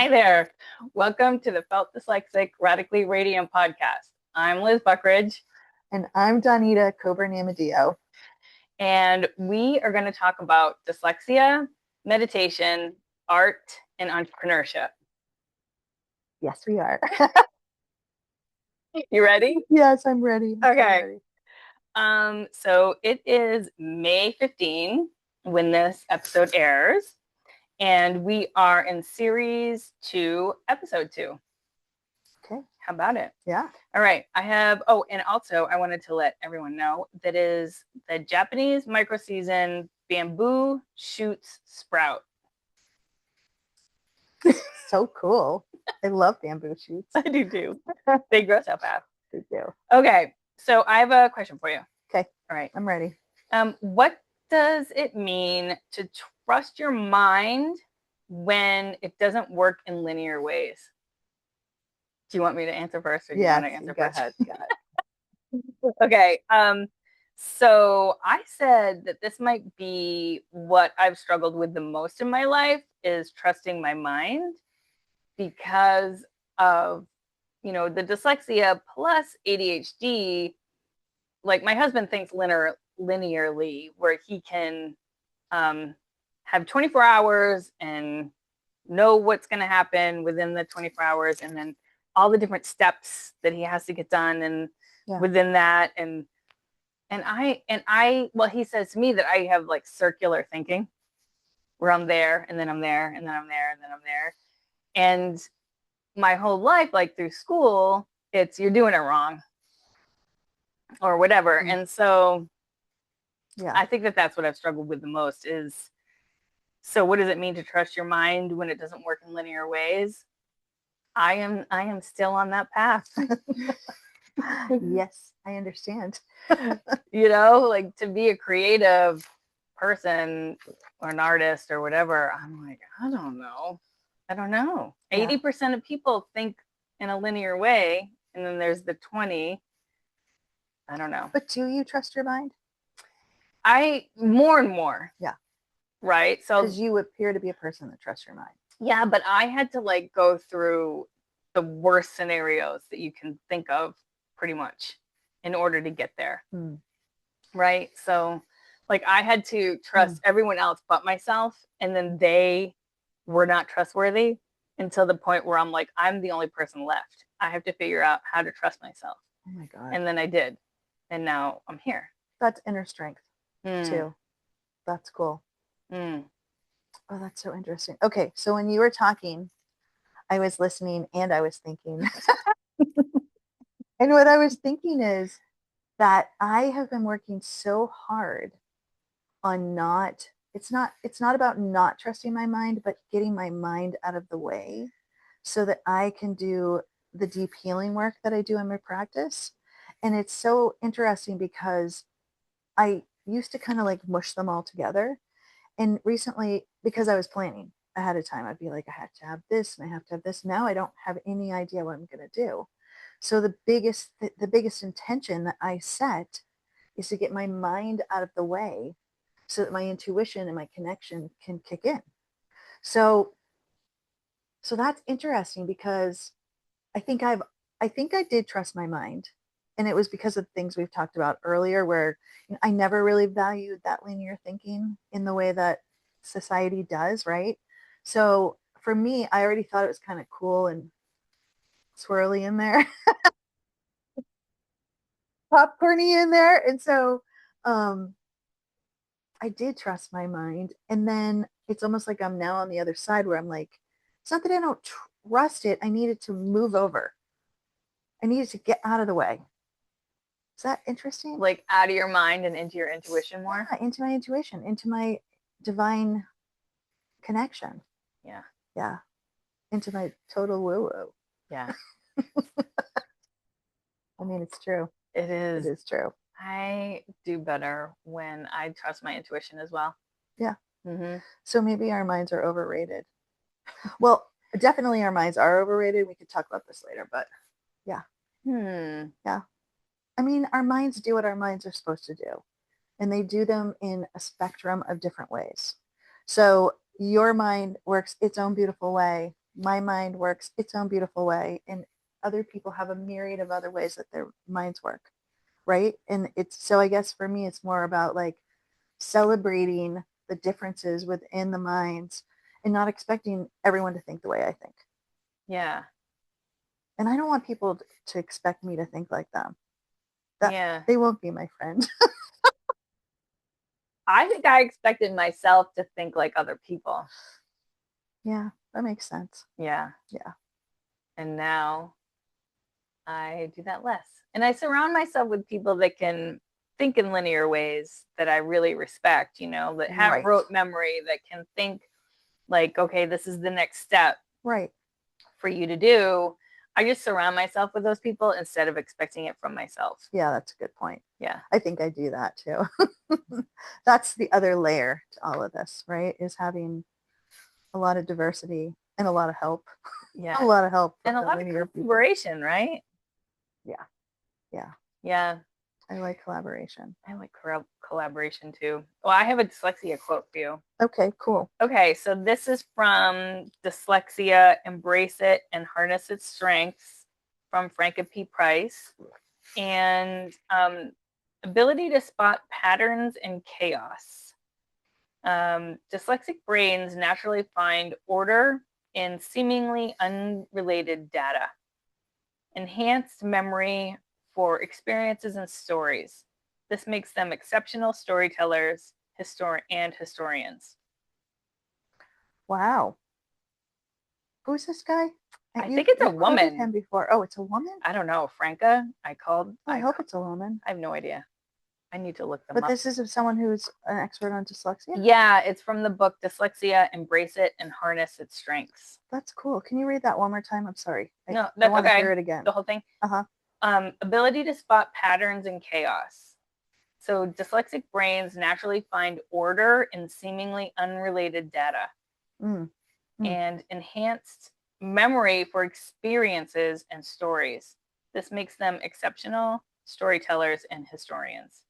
Hi there. Welcome to the Felt Dyslexic Radically Radiant podcast. I'm Liz Buckridge. And I'm Donita Coburn-Amadeo. And we are going to talk about dyslexia, meditation, art, and entrepreneurship. Yes, we are. You ready? Yes, I'm ready. Okay. So it is May 15 when this episode airs. And we are in series 2, episode 2. Okay. How about it? Yeah. All right. And also I wanted to let everyone know that is the Japanese micro-season bamboo shoots sprout. So cool. I love bamboo shoots. I do too. They grow so fast. They do. Okay. So I have a question for you. Okay. All right. I'm ready. What does it mean to trust your mind when it doesn't work in linear ways? Do you want me to answer first, or do you want to answer go first? Ahead. Okay. So I said that this might be what I've struggled with the most in my life is trusting my mind because of, the dyslexia plus ADHD. Like my husband thinks linearly, where he can have 24 hours and know what's going to happen within the 24 hours, and then all the different steps that he has to get done and within that. And I he says to me that I have like circular thinking where I'm there and then I'm there and then I'm there and then I'm there. And my whole life, like through school, it's you're doing it wrong or whatever. And so I think that that's what I've struggled with the most is, so what does it mean to trust your mind when it doesn't work in linear ways? I am still on that path. Yes, I understand. Like to be a creative person or an artist or whatever, I'm like, I don't know. 80% of people think in a linear way, and then there's the 20. I don't know. But do you trust your mind? More and more. Yeah. Right. So because you appear to be a person that trusts your mind. Yeah, but I had to like go through the worst scenarios that you can think of pretty much in order to get there. Right. So like I had to trust everyone else but myself, and then they were not trustworthy until the point where I'm like, I'm the only person left. I have to figure out how to trust myself. Oh my God. And then I did. And now I'm here. That's inner strength too. That's cool. Oh, that's so interesting. Okay, so when you were talking, I was listening and I was thinking. And what I was thinking is that I have been working so hard on it's not about not trusting my mind, but getting my mind out of the way so that I can do the deep healing work that I do in my practice. And it's so interesting because I used to kind of like mush them all together. And recently, because I was planning ahead of time, I'd be like, I have to have this and I have to have this. Now I don't have any idea what I'm going to do. So the biggest intention that I set is to get my mind out of the way so that my intuition and my connection can kick in. So that's interesting because I think I did trust my mind. And it was because of things we've talked about earlier where I never really valued that linear thinking in the way that society does, right? So for me, I already thought it was kind of cool and swirly in there. Popcorny in there. And so I did trust my mind. And then it's almost like I'm now on the other side where I'm like, it's not that I don't trust it. I needed to move over. I needed to get out of the way. Is that interesting? Like out of your mind and into your intuition more? Yeah, into my intuition, into my divine connection. Yeah. Yeah. Into my total woo-woo. Yeah. I mean, it's true. It is. It is true. I do better when I trust my intuition as well. Yeah. So maybe our minds are overrated. Well, definitely our minds are overrated. We could talk about this later, but yeah. Yeah. I mean, our minds do what our minds are supposed to do, and they do them in a spectrum of different ways. So your mind works its own beautiful way. my mind works its own beautiful way, and other people have a myriad of other ways that their minds work, right? And it's so I guess for me, it's more about like celebrating the differences within the minds and not expecting everyone to think the way I think. Yeah. And I don't want people to expect me to think like them. That Yeah. they won't be my friend. I think I expected myself to think like other people. Yeah, that makes sense. Yeah. Yeah. And now I do that less. And I surround myself with people that can think in linear ways that I really respect, that have Right. rote memory, that can think like, okay, this is the next step Right. for you to do. I just surround myself with those people instead of expecting it from myself. Yeah, that's a good point. Yeah. I think I do that too. That's the other layer to all of this, right? Is having a lot of diversity and a lot of help. Yeah. A lot of help from and a lot of collaboration, people. Right? Yeah. Yeah. Yeah. I like collaboration. I like collaboration too. Well, I have a dyslexia quote for you. Okay, cool. Okay, so this is from Dyslexia, Embrace It and Harness Its Strengths from Franka P. Price. And ability to spot patterns in chaos. Dyslexic brains naturally find order in seemingly unrelated data. Enhanced memory for experiences and stories. This makes them exceptional storytellers and historians. Wow. Who's this guy? I think it's a woman. Him before. Oh, it's a woman? I don't know. Franka, I called. I hope it's a woman. I have no idea. I need to look them up. But this is someone who's an expert on dyslexia? Yeah, it's from the book Dyslexia, Embrace It and Harness Its Strengths. That's cool. Can you read that one more time? I'm sorry. No, that's I want okay. to hear it again. The whole thing? Uh-huh. Ability to spot patterns in chaos. So dyslexic brains naturally find order in seemingly unrelated data. And enhanced memory for experiences and stories. This makes them exceptional storytellers and historians.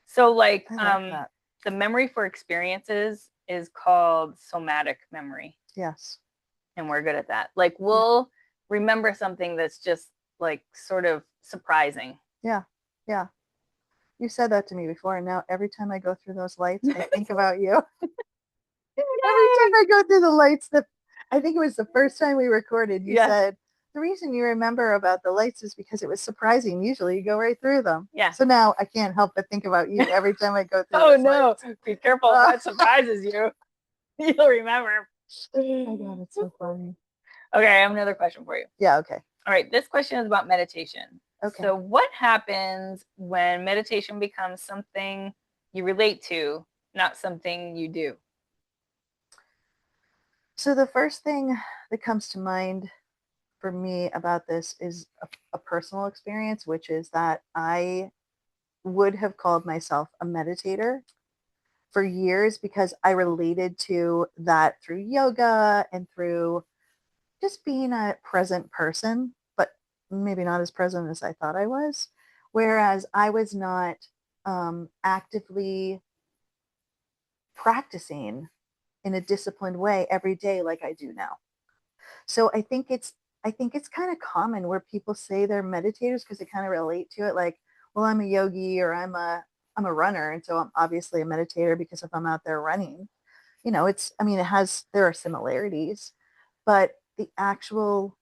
So like the memory for experiences is called somatic memory. Yes. And we're good at that. Like we'll remember something that's just like sort of surprising. Yeah. Yeah. You said that to me before, and now every time I go through those lights, I think about you. Every time I go through the lights, I think it was the first time we recorded, you said, the reason you remember about the lights is because it was surprising. Usually you go right through them. Yeah. So now I can't help but think about you every time I go through Oh, no. Lights. Be careful what surprises you. You'll remember. Oh, my God, it's so funny. Okay, I have another question for you. Yeah, okay. All right, this question is about meditation. Okay. So what happens when meditation becomes something you relate to, not something you do? So the first thing that comes to mind for me about this is a personal experience, which is that I would have called myself a meditator for years because I related to that through yoga and through just being a present person, but maybe not as present as I thought I was. Whereas I was not actively practicing in a disciplined way every day like I do now. So I think it's kind of common where people say they're meditators because they kind of relate to it, like, well, I'm a yogi or I'm a runner, and so I'm obviously a meditator because if I'm out there running, there are similarities, but the actual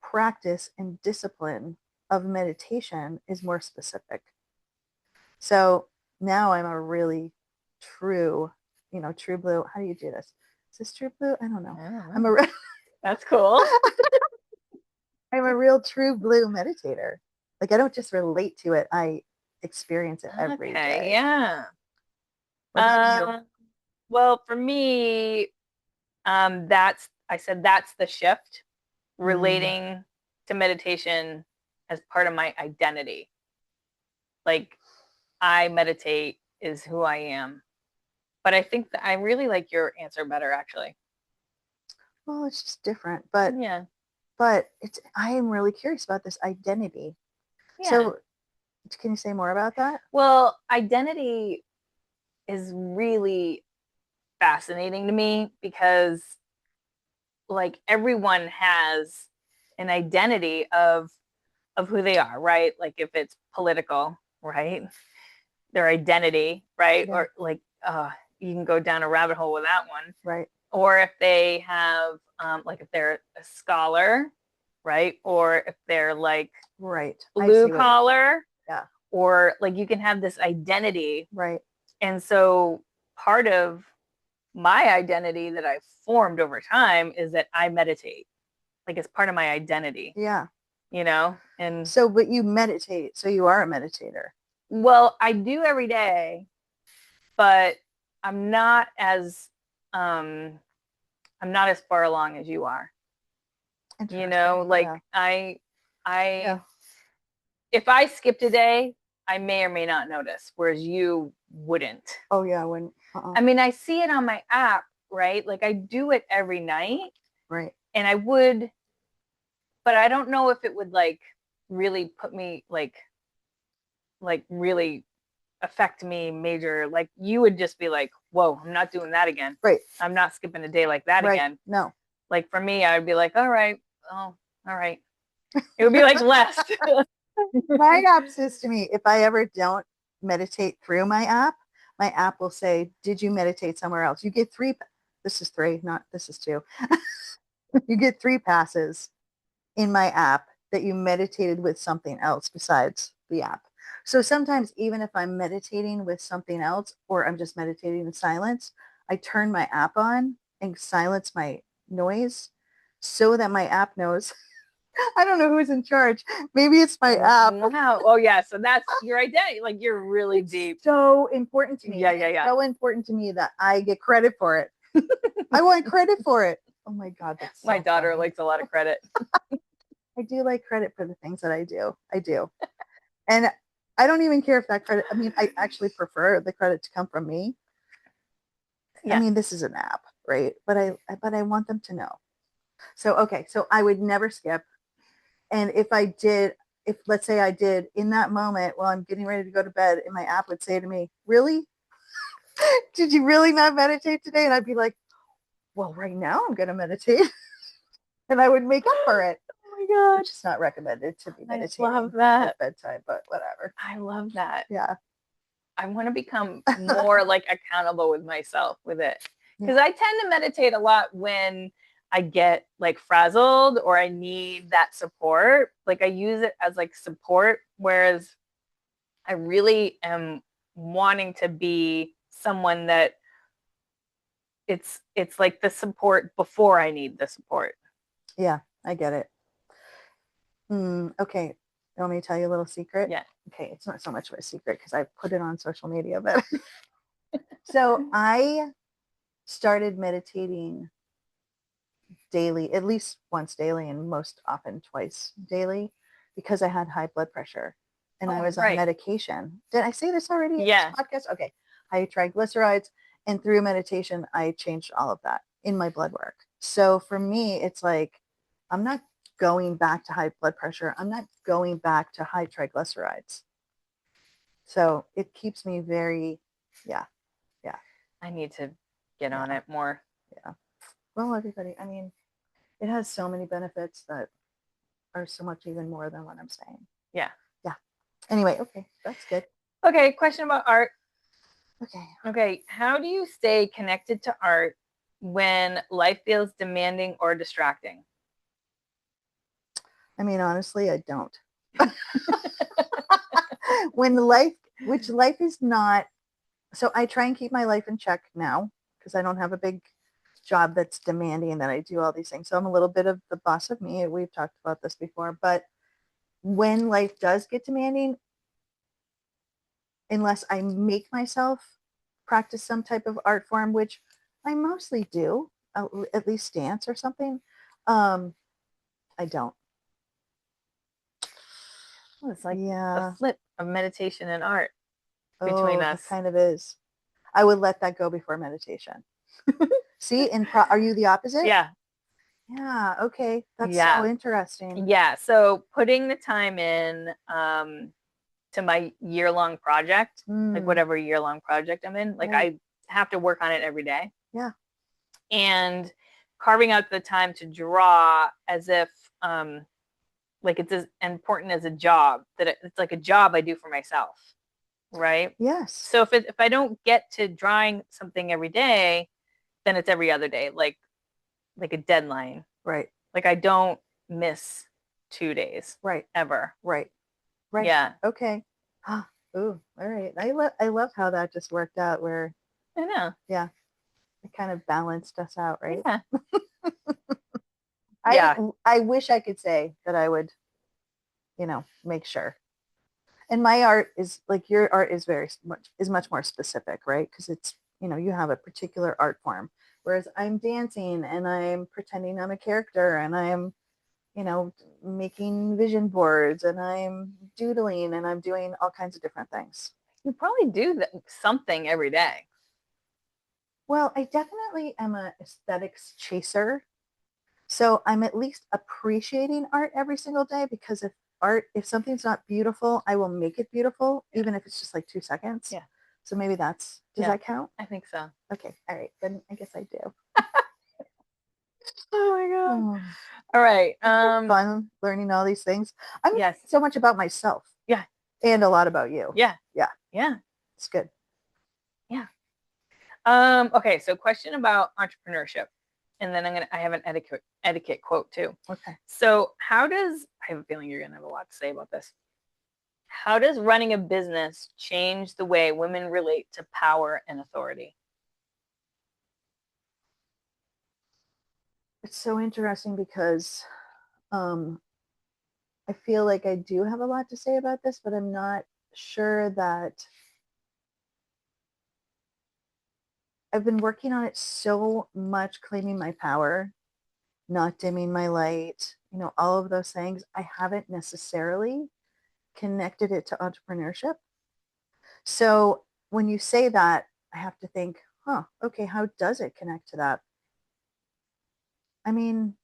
practice and discipline of meditation is more specific. So now I'm a really true, true blue. How do you do this? Is this true blue? I don't know. I'm a That's cool. I'm a real true blue meditator. Like I don't just relate to it, I experience it every day. Yeah. Well, for me, that's the shift, relating to meditation as part of my identity. Like I meditate is who I am. But I think that I really like your answer better, actually. Well, it's just different, but I am really curious about this identity. Yeah. So can you say more about that? Well, identity is really fascinating to me because like everyone has an identity of who they are, right? Like if it's political, right? Their identity, right? Yeah. Or like you can go down a rabbit hole with that one. Right. Or if they have like if they're a scholar, right? Or if they're like Right. I blue see what. collar, Yeah. or like you can have this identity. Right. And so part of my identity that I've formed over time is that I meditate. Like it's part of my identity, Yeah. you know? And So, but you meditate, so you are a meditator. well, I do every day, but I'm not as um I'm not as far along as you are. You know, Interesting. like Yeah. I Yeah. if I skipped a day, I may or may not notice, whereas you wouldn't. Oh yeah. When. I mean, I see it on my app, right? Like I do it every night, Right. and I would, but I don't know if it would like really put me like really affect me major. Like you would just be like, whoa, I'm not doing that again. Right. I'm not skipping a day like that Right. again. No. Like for me, I would be like, all right, oh, all right. It would be like less. My app says to me, if I ever don't meditate through my app will say, "Did you meditate somewhere else?" You get three. This is three, not this is two. You get three passes in my app that you meditated with something else besides the app. So sometimes, even if I'm meditating with something else or I'm just meditating in silence, I turn my app on and silence my noise so that my app knows. I don't know who's in charge. Maybe it's my app. Wow. Oh yeah. So that's your identity. Like you're really It's deep. so important to me. Yeah, And yeah, it's yeah. so important to me that I get credit for it. I want credit for it. Oh my God, that's My so daughter funny. likes a lot of credit. I do like credit for the things that I do. I do. And I don't even care if that credit, I mean, I actually prefer the credit to come from me. I Yeah. mean, this is an app, right? But I want them to know. So okay, so I would never skip. And if I did, if let's say I did in that moment while I'm getting ready to go to bed, and my app would say to me, "Really? Did you really not meditate today?" And I'd be like, "Well, right now I'm going to meditate," and I would make up for it. Oh my God. Which is not recommended to be I meditating love that. at bedtime, but whatever. I love that. Yeah. I want to become more like accountable with myself with it. Because Yeah. I tend to meditate a lot when I get like frazzled or I need that support. Like I use it as like support, whereas I really am wanting to be someone that it's like the support before I need the support. Yeah, I get it. Okay. You want me to tell you a little secret? Yeah. Okay, it's not so much of a secret because I put it on social media, but so I started meditating daily, at least once daily, and most often twice daily, because I had high blood pressure and I Oh, was on right. medication. Did I say this already in Yeah. this podcast? Okay. High triglycerides. And through meditation, I changed all of that in my blood work. So for me, it's like, I'm not going back to high blood pressure. I'm not going back to high triglycerides. So it keeps me very, yeah, yeah, I need to get on yeah, it more. yeah. Well, everybody, I mean, it has so many benefits that are so much even more than what I'm saying. Yeah. Yeah. Anyway, okay, that's good. Okay, question about art. Okay. Okay, how do you stay connected to art when life feels demanding or distracting? I mean, honestly, I don't. When life, which life is not, so I try and keep my life in check now because I don't have a big job that's demanding and that I do all these things. So I'm a little bit of the boss of me. We've talked about this before, but when life does get demanding, unless I make myself practice some type of art form, which I mostly do, at least dance or something, um, I don't. Oh, it's like the Yeah. flip of meditation and art between Oh, it us. kind of is. I would let that go before meditation. See, are you the opposite? Yeah. Yeah. Okay. That's so Yeah. interesting. Yeah. So putting the time in to my year-long project, like Mm, whatever year-long project I'm in, like right. I have to work on it every day. Yeah. And carving out the time to draw as if like it's as important as a job, that it's like a job I do for myself, right? Yes. So if I don't get to drawing something every day, then it's every other day, like a deadline. Right. Like I don't miss 2 days Right. ever. Right. Right. Yeah. Okay. Ooh, all right. I love how that just worked out where, I know. yeah, it kind of balanced us out, right? Yeah. I Yeah. I wish I could say that I would, make sure. And my art is like your art is much more specific, right? Because it's, you have a particular art form. Whereas I'm dancing and I'm pretending I'm a character and I'm, making vision boards and I'm doodling and I'm doing all kinds of different things. You probably do something every day. Well, I definitely am a aesthetics chaser. So I'm at least appreciating art every single day because if something's not beautiful, I will make it beautiful, Yeah. even if it's just like 2 seconds. Yeah. So maybe does Yeah. that count? I think so. Okay. All right. Then I guess I do. Oh my God. Oh, All right. fun learning all these things. I'm learning Yes. so much about myself Yeah. and a lot about you. Yeah. Yeah. Yeah. It's good. Yeah. Okay, so question about entrepreneurship. And then I have an etiquette quote too. Okay. So I have a feeling you're gonna have a lot to say about this. How does running a business change the way women relate to power and authority? It's so interesting because um, I feel like I do have a lot to say about this, but I'm not sure that I've been working on it so much, claiming my power, not dimming my light, all of those things. I haven't necessarily connected it to entrepreneurship. So when you say that, I have to think, okay, how does it connect to that? I mean,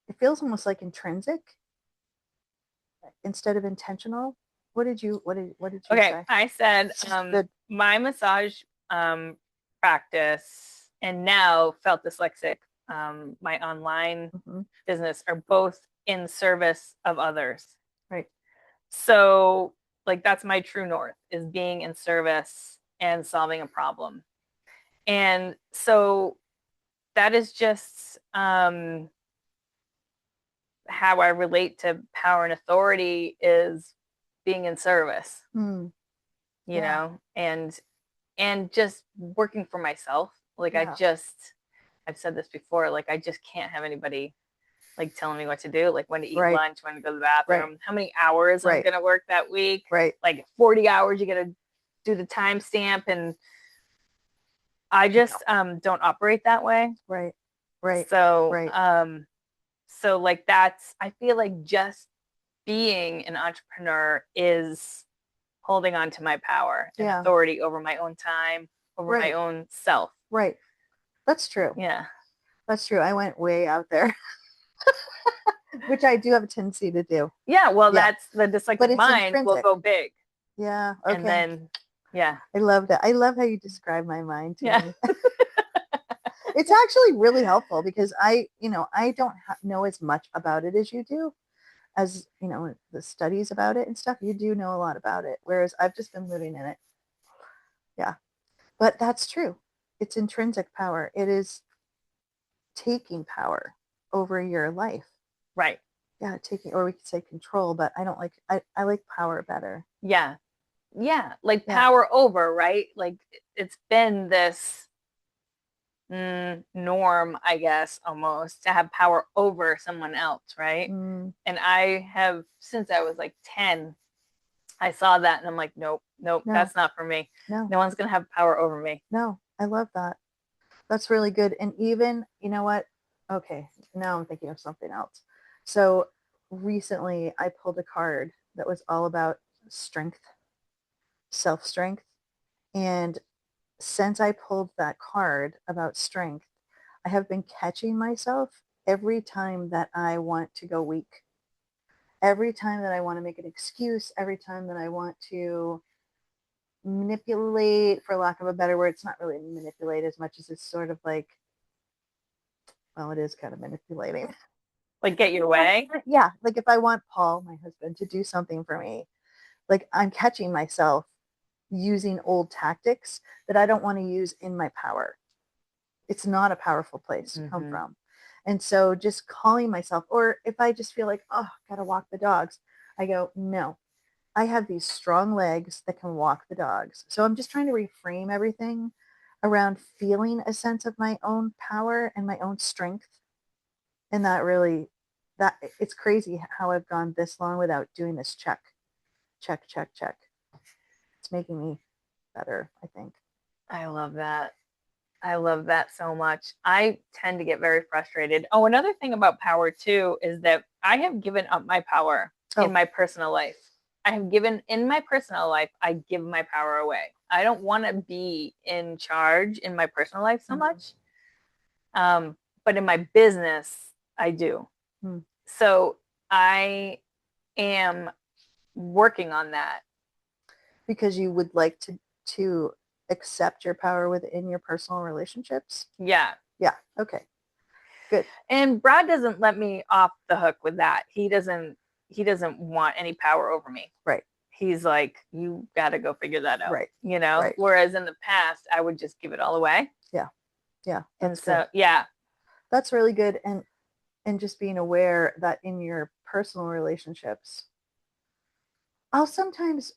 it feels almost like intrinsic instead of intentional. What did you Okay, say? I said Good. my massage practice and now felt dyslexic, my online Mm-hmm. business are both in service of others. Right. So like that's my true north, is being in service and solving a problem. And so that is just how I relate to power and authority, is being in service, Hmm. you Yeah. know, and just working for myself. Like Yeah. I've said this before, like I just can't have anybody like telling me what to do, like when to eat Right. lunch, when to go to the Right. bathroom, how many hours I'm Right. gonna work that week. Right. Like 40 hours, you gotta do the timestamp, and I No. just don't operate that way. Right. Right. So Right. so like that's, I feel like just being an entrepreneur is holding on to my power and Yeah. authority over my own time, over my Right. own self. Right. That's true. Yeah. That's true. I went way out there, which I do have a tendency to do. Yeah. Well, Yeah. that's the But dyslexic it's mind will intrinsic. go big. Yeah. And Okay. then, yeah. I love that. I love how you describe my mind to Yeah. me. It's actually really helpful because I don't know as much about it as you do, as the studies about it and stuff. You do know a lot about it, whereas I've just been living in it. Yeah, but that's true. It's intrinsic power. It is taking power over your life. Right. Yeah, taking, or we could say control, but I don't like, I like power better. Yeah. Yeah. Like Yeah. power over, right? Like it's been this norm, I guess, almost to have power over someone else, right? Mm, And I have, since I was like 10, I saw that and I'm like, nope, nope, no, that's not for me. no, No one's going to have power over me. no. I love that. That's really good. And even, you know what? Okay, now I'm thinking of something else. So recently I pulled a card that was all about strength, self strength. And since I pulled that card about strength, I have been catching myself every time that I want to go weak, every time that I want to make an excuse, every time that I want to manipulate, for lack of a better word. It's not really manipulate as much as it's sort of like well, it is kind of manipulating. Like get your way. Yeah, like if I want Paul, my husband, to do something for me, like I'm catching myself using old tactics that I don't want to use in my power. It's not a powerful place to come from. And so just calling myself, or if I just feel like, oh, gotta walk the dogs, I go, no, I have these strong legs that can walk the dogs. So I'm just trying to reframe everything around feeling a sense of my own power and my own strength. And that really, that it's crazy how I've gone this long without doing this check, check, check, check. It's making me better, I think. I love that. I love that so much. I tend to get very frustrated. Oh, another thing about power too is that I have given up my power in Oh, my personal life. I have given in my personal life, I give my power away. I don't want to be in charge in my personal life so much. But in my business, I do. mm-hmm. So I am working on that. Because you would like to accept your power within your personal relationships. Yeah. Yeah. Okay. Good. And Brad doesn't let me off the hook with that. He doesn't want any power over me. Right. He's like, you got to go figure that out. Right. You know, right. Whereas in the past, I would just give it all away. Yeah. Yeah. And so, good. Yeah. That's really good. And just being aware that in your personal relationships, I'll sometimes,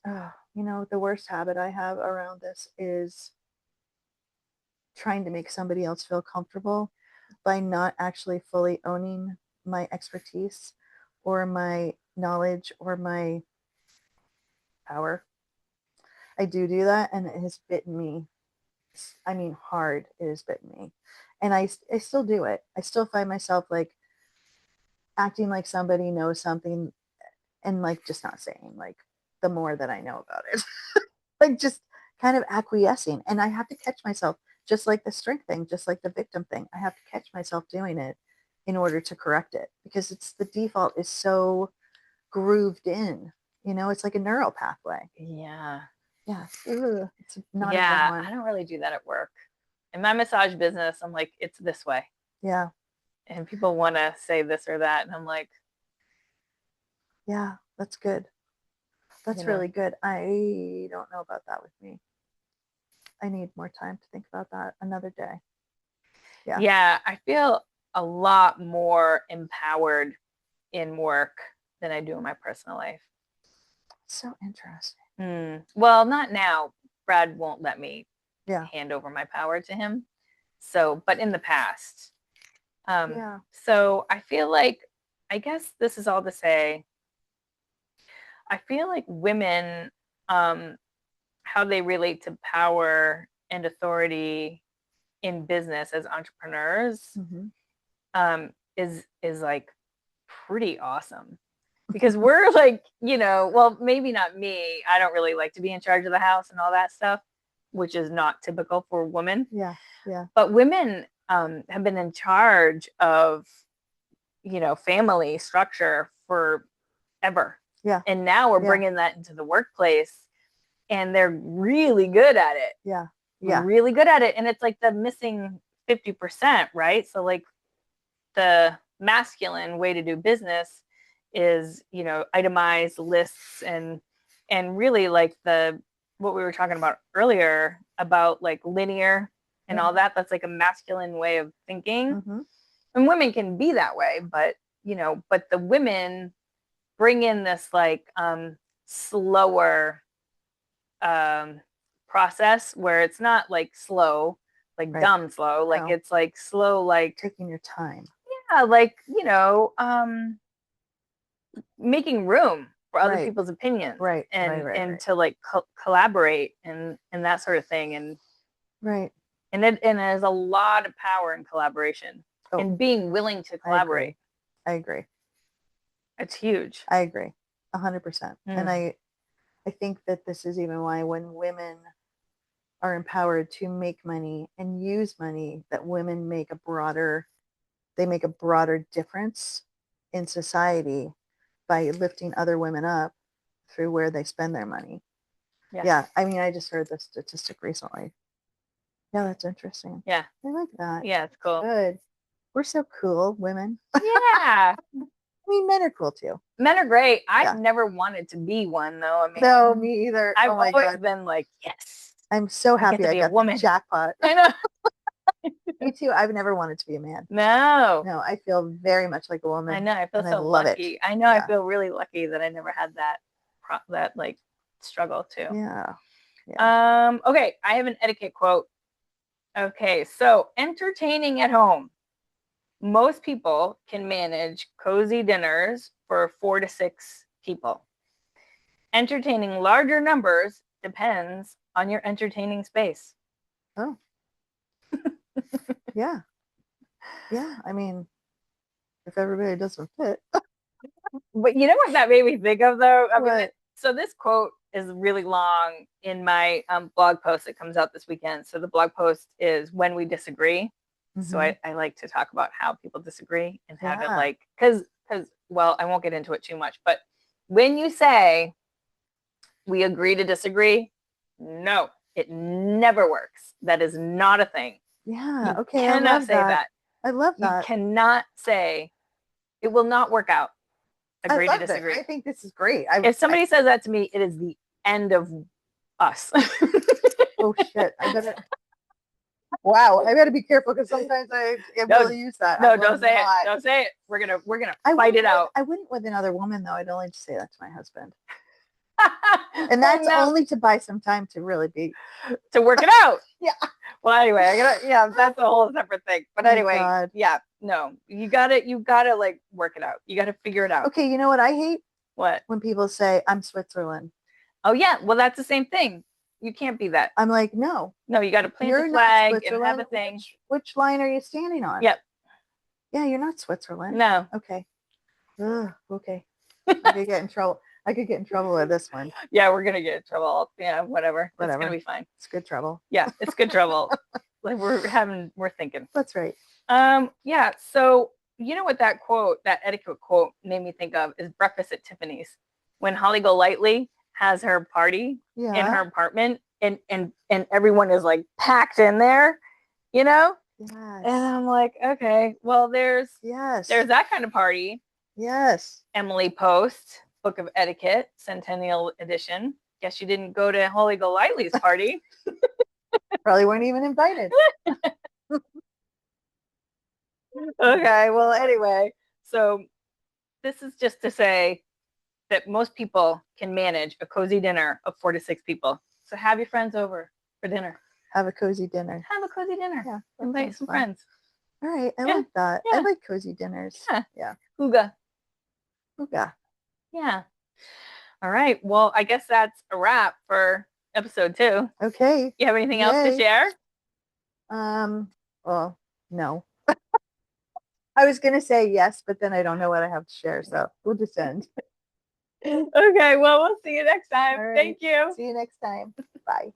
the worst habit I have around this is trying to make somebody else feel comfortable by not actually fully owning my expertise or my knowledge or my power. I do that, and it has bitten me. I mean, hard. It has bitten me, and I still do it. I still find myself like acting like somebody knows something, and like just not saying like the more that I know about it, like just kind of acquiescing. And I have to catch myself, just like the strength thing, just like the victim thing. I have to catch myself doing it in order to correct it, because it's the default is so grooved in. It's like a neural pathway. Yeah. Yeah. It's not yeah, a good one. I don't really do that at work. In my massage business, I'm like, it's this way. Yeah. And people want to say this or that. And I'm like, yeah, that's good. That's really good. I don't know about that with me. I need more time to think about that another day. Yeah. Yeah, I feel a lot more empowered in work than I do in my personal life. So interesting. Well, not now. Brad won't let me Yeah. hand over my power to him. So, but in the past. Yeah. So I feel like, I guess this is all to say, I feel like women, how they relate to power and authority in business as entrepreneurs, is like pretty awesome. Because we're like, well, maybe not me. I don't really like to be in charge of the house and all that stuff, which is not typical for women. Yeah. Yeah. But women have been in charge of, family structure forever. Yeah. And now we're bringing that into the workplace, and they're really good at it. Yeah. Yeah. Really good at it. And it's like the missing 50%, right? So like the masculine way to do business is, itemized lists and really like what we were talking about earlier about like linear and all that. That's like a masculine way of thinking. And women can be that way, but the women bring in this like slower process where it's not like slow, like dumb slow, like it's like slow, like taking your time. Yeah, like making room for other people's opinions, and to like collaborate and that sort of thing, and there's a lot of power in collaboration and being willing to collaborate. I agree. It's huge. I agree 100%. And I think that this is even why when women are empowered to make money and use money, that women make a broader difference in society by lifting other women up through where they spend their money. Yeah. I mean, I just heard this statistic recently. Yeah, that's interesting. Yeah. I like that. Yeah, it's cool. Good. We're so cool, women. Yeah. I mean, men are cool too. Men are great. I've Yeah. never wanted to be one though. I mean, No, me either. I've Oh my always God. been like, yes, I'm so I get happy to I be a got the woman. jackpot. I know. Me too. I've never wanted to be a man. No. No, I feel very much like a woman. I know. I feel and I so love lucky. it. I know. I Yeah. feel really lucky that I never had that like struggle too. Yeah. Yeah. Okay, I have an etiquette quote. Okay, so entertaining at home. Most people can manage cozy dinners for 4 to 6 people. Entertaining larger numbers depends on your entertaining space. Oh. Yeah. Yeah. I mean, if everybody doesn't fit. But you know what that made me think of, though? I mean, What? so this quote is really long in my blog post that comes out this weekend. So the blog post is When We Disagree. So I like to talk about how people disagree and have it like, because, well, I won't get into it too much, but when you say we agree to disagree, no, it never works. That is not a thing. Yeah. You Okay. I cannot love say that. I love You that. cannot say it will not work out. I Agree to love that. disagree. I think this is great. If somebody says that to me, it is the end of us. Oh shit! I better. Wow, I better be careful because sometimes I No, will use that. no, don't say it. Don't say it. We're gonna fight it out. I wouldn't with another woman though. I'd only say that to my husband, and that's No. only to buy some time to really be to work it out. Yeah. Well, anyway, yeah, that's a whole separate thing. But Oh my anyway, God. yeah, no, you gotta like work it out. You gotta figure it out. Okay, you know what I hate? What? When people say I'm Switzerland. Oh yeah, well that's the same thing. You can't be that. I'm like, no. No, you got to plant You're the flag not and have a thing. Which line are you standing on? Yep. Yeah, you're not Switzerland. No. Okay. Ugh, okay. I could get in trouble. I could get in trouble with this one. Yeah, we're gonna get in trouble. Yeah, whatever. It's gonna be fine. It's good trouble. Yeah, it's good trouble. Like we're thinking. That's right. Yeah. So you know what that etiquette quote made me think of is Breakfast at Tiffany's. When Holly Golightly has her party in her apartment and everyone is like packed in there, you know? Yes. And I'm like, okay, well there's that kind of party. Yes. Emily Post, Book of Etiquette, Centennial Edition. Guess you didn't go to Holly Golightly's party. Probably weren't even invited. Okay, well, anyway, so this is just to say that most people can manage a cozy dinner of 4 to 6 people. So have your friends over for dinner. Have a cozy dinner. Have a cozy dinner. Yeah. Invite some friends. All right. I like that. Yeah. I like cozy dinners. Yeah. Yeah. Hygge. Hygge. Yeah. All right. Well, I guess that's a wrap for episode 2. Okay. You have anything else to share? Well, no. I was gonna say yes, but then I don't know what I have to share, so we'll just end. Okay, well, we'll see you next time. Right. Thank you. See you next time. Bye.